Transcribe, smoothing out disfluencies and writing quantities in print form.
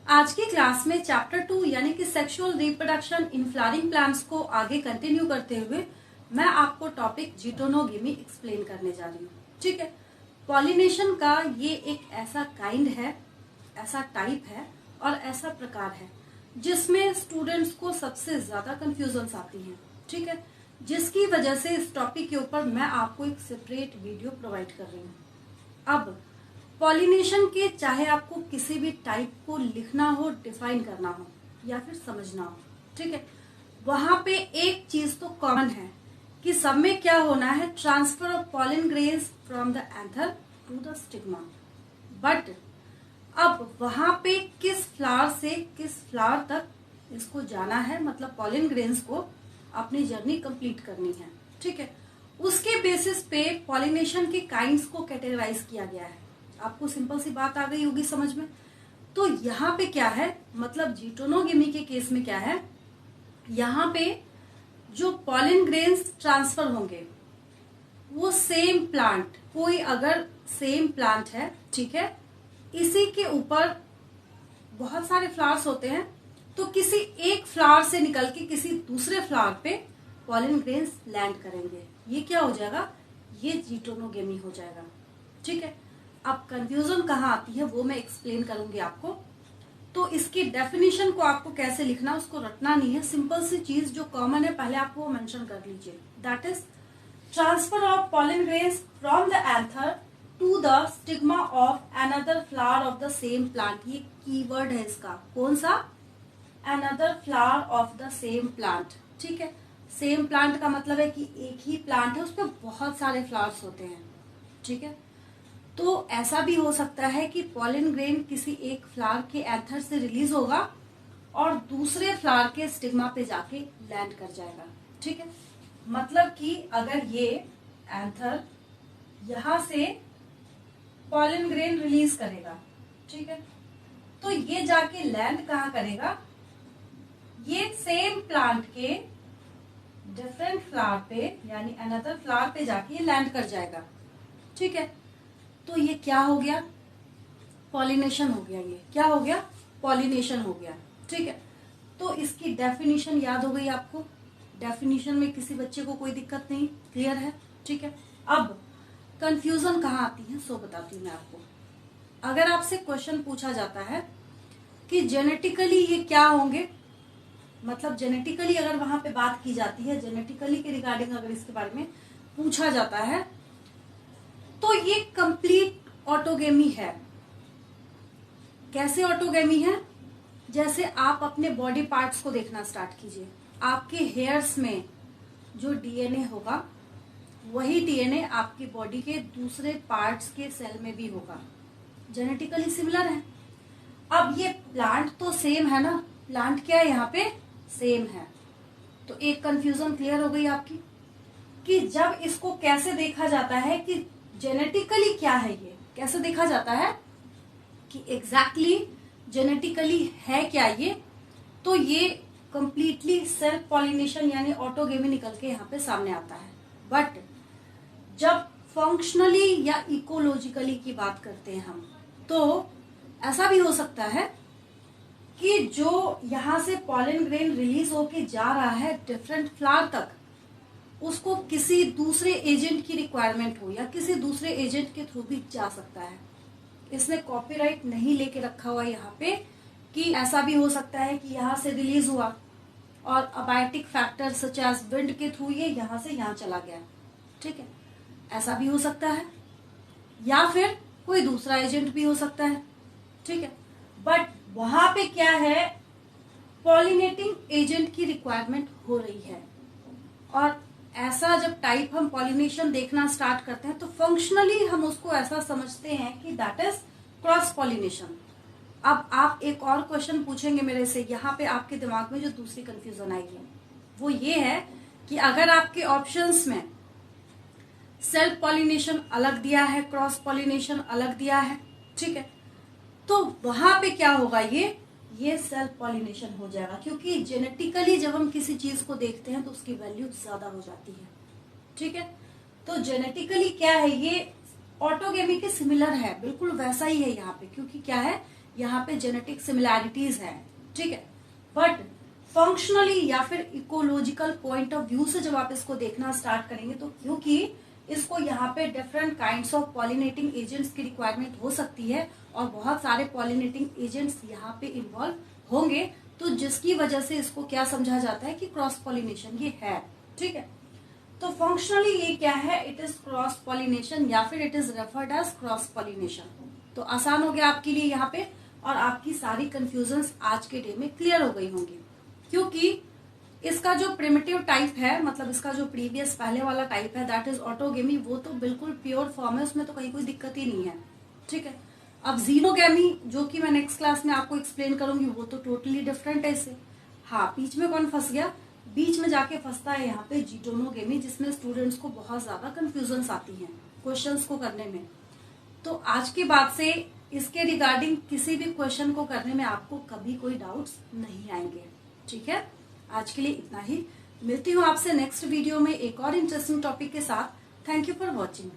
आज की क्लास में चैप्टर 2 यानी कि sexual reproduction in flowering plants को आगे कंटिन्यू करते हुए मैं आपको टॉपिक जिटोनोगेमी एक्सप्लेन करने जा रही हूँ। ठीक है, पॉलिनेशन का ये एक ऐसा काइंड है, ऐसा टाइप है और ऐसा प्रकार है जिसमें स्टूडेंट्स को सबसे ज्यादा कंफ्यूजन्स आती हैं। ठीक है, जिसकी वजह से इस टॉपिक के ऊपर मैं आपको एक सेपरेट वीडियो प्रोवाइड कर रही हूँ। अब पॉलिनेशन के चाहे आपको किसी भी टाइप को लिखना हो, डिफाइन करना हो या फिर समझना हो, ठीक है, वहां पे एक चीज तो कॉमन है कि सब में क्या होना है, transfer of pollen grains from the anther to the stigma. But अब वहां पे किस फ्लावर से किस फ्लावर तक इसको जाना है, मतलब पॉलिन ग्रेन्स को अपनी जर्नी कंप्लीट करनी है। ठीक है, उसके बेसिस पे पॉलिनेशन के काइंड्स को कैटेगराइज किया गया है। आपको सिंपल सी बात आ गई होगी समझ में। तो यहाँ पे क्या है, मतलब जिटोनोगेमी के केस में क्या है, यहाँ पे जो पॉलिन ग्रेन्स ट्रांसफर होंगे वो सेम प्लांट, कोई अगर सेम प्लांट है, ठीक है, इसी के ऊपर बहुत सारे फ्लावर्स होते हैं, तो किसी एक फ्लावर से निकल के किसी दूसरे फ्लावर पे पॉलिन ग्रेन्स लैंड करेंगे। ये क्या हो जाएगा, ये जिटोनोगेमी हो जाएगा। ठीक है, अब कंफ्यूजन कहाँ आती है वो मैं एक्सप्लेन करूंगी आपको। तो इसकी डेफिनेशन को आपको कैसे लिखना, उसको रटना नहीं है, सिंपल सी चीज जो कॉमन है पहले आप वो मेंशन कर लीजिए। That is transfer of pollen grains from the anther to the stigma of another flower of the same plant. ये कीवर्ड है इसका, कौन सा, another flower of the same plant. ठीक है, सेम प्लांट का मतलब है कि एक ही प्लांट है, उस पर बहुत सारे फ्लावर्स होते हैं। ठीक है, तो ऐसा भी हो सकता है कि पॉलिन ग्रेन किसी एक फ्लावर के एंथर से रिलीज होगा और दूसरे फ्लावर के स्टिग्मा पे जाके लैंड कर जाएगा। ठीक है, मतलब कि अगर ये एंथर यहां से पॉलिन ग्रेन रिलीज करेगा, ठीक है, तो ये जाके लैंड कहाँ करेगा, ये सेम प्लांट के डिफरेंट फ्लावर पे यानी अनदर फ्लावर पे जाके ये लैंड कर जाएगा। ठीक है, तो ये क्या हो गया, पॉलिनेशन हो गया। ये क्या हो गया, पॉलिनेशन हो गया। ठीक है, तो इसकी डेफिनेशन याद हो गई आपको। डेफिनेशन में किसी बच्चे को कोई दिक्कत नहीं, क्लियर है। ठीक है, अब कंफ्यूजन कहाँ आती है सो बताती हूँ मैं आपको। अगर आपसे क्वेश्चन पूछा जाता है कि जेनेटिकली ये क्या होंगे, मतलब जेनेटिकली अगर वहां पे बात की जाती है, जेनेटिकली के रिगार्डिंग अगर इसके बारे में पूछा जाता है, तो ये कंप्लीट ऑटोगेमी है। कैसे ऑटोगेमी है, जैसे आप अपने बॉडी पार्ट्स को देखना स्टार्ट कीजिए। आपके हेयर्स में जो डीएनए होगा वही डीएनए आपकी बॉडी के दूसरे पार्ट्स के सेल में भी होगा, जेनेटिकली सिमिलर है। अब ये प्लांट तो सेम है ना, प्लांट क्या है यहाँ पे, सेम है। तो एक कंफ्यूजन क्लियर हो गई आपकी कि जब इसको कैसे देखा जाता है कि जेनेटिकली क्या है, ये कैसे देखा जाता है कि एग्जैक्टली जेनेटिकली है क्या ये, तो ये कंप्लीटली सेल्फ पॉलिनेशन यानी ऑटोगेमी निकल के यहाँ पे सामने आता है। बट जब फंक्शनली या इकोलॉजिकली की बात करते हैं हम, तो ऐसा भी हो सकता है कि जो यहाँ से पॉलिन ग्रेन रिलीज होके जा रहा है डिफरेंट फ्लावर तक, उसको किसी दूसरे एजेंट की रिक्वायरमेंट हो या किसी दूसरे एजेंट के थ्रू भी जा सकता है। इसने कॉपीराइट नहीं लेके रखा हुआ यहाँ पे कि ऐसा भी हो सकता है कि यहाँ से रिलीज हुआ और abiotic factor such as wind के थ्रू ये यहाँ से यहाँ चला गया। ठीक है, ऐसा भी हो सकता है, या फिर कोई दूसरा एजेंट भी हो सकता है। ठीक है, बट वहां पे क्या है, पॉलिनेटिंग एजेंट की रिक्वायरमेंट हो रही है। और ऐसा जब टाइप हम पॉलिनेशन देखना स्टार्ट करते हैं तो फंक्शनली हम उसको ऐसा समझते हैं कि दैट इज क्रॉस पॉलिनेशन। अब आप एक और क्वेश्चन पूछेंगे मेरे से, यहाँ पे आपके दिमाग में जो दूसरी कंफ्यूजन आएगी वो ये है कि अगर आपके ऑप्शंस में सेल्फ पॉलिनेशन अलग दिया है, क्रॉस पॉलिनेशन अलग दिया है, ठीक है, तो वहां पे क्या होगा, ये सेल्फ पॉलिनेशन हो जाएगा, क्योंकि जेनेटिकली जब हम किसी चीज को देखते हैं तो उसकी वैल्यू ज्यादा हो जाती है। ठीक है, तो जेनेटिकली क्या है, ये ऑटोगेमी के सिमिलर है, बिल्कुल वैसा ही है यहाँ पे, क्योंकि क्या है यहाँ पे जेनेटिक सिमिलैरिटीज है, ठीक है। बट फंक्शनली या फिर इकोलॉजिकल पॉइंट ऑफ व्यू से जब आप इसको देखना स्टार्ट करेंगे, तो क्योंकि इसको यहाँ पे different kinds of pollinating agents की रिक्वायरमेंट हो सकती है और बहुत सारे पॉलिनेटिंग एजेंट्स यहाँ पे इन्वॉल्व होंगे, तो जिसकी वजह से इसको क्या समझा जाता है कि क्रॉस पॉलिनेशन ये है, ठीक है। तो फंक्शनली ये क्या है, इट इज क्रॉस पॉलिनेशन या फिर it is referred as cross pollination. तो आसान हो गया आपके लिए यहाँ पे, और आपकी सारी कंफ्यूजन्स आज के डे में क्लियर हो गई होंगी, क्योंकि इसका जो प्रिमिटिव टाइप है, मतलब इसका जो प्रीवियस पहले वाला टाइप है दैट इज ऑटोगेमी, वो तो बिल्कुल प्योर फॉर्म है, उसमें तो कहीं कोई दिक्कत ही नहीं है, ठीक है। अब जीनोगेमी जो कि मैं नेक्स्ट क्लास में आपको एक्सप्लेन करूंगी, वो तो टोटली डिफरेंट है इससे। हाँ, बीच में कौन फंस गया, बीच में जाके फंसता है यहाँ पे जीटोनोगेमी, जिसमें स्टूडेंट्स को बहुत ज्यादा कंफ्यूजन्स आती हैं क्वेश्चंस को करने में। तो आज के बाद से इसके रिगार्डिंग किसी भी क्वेश्चन को करने में आपको कभी कोई डाउट्स नहीं आएंगे, ठीक है। आज के लिए इतना ही, मिलती हूँ आपसे नेक्स्ट वीडियो में एक और इंटरेस्टिंग टॉपिक के साथ। Thank you for watching.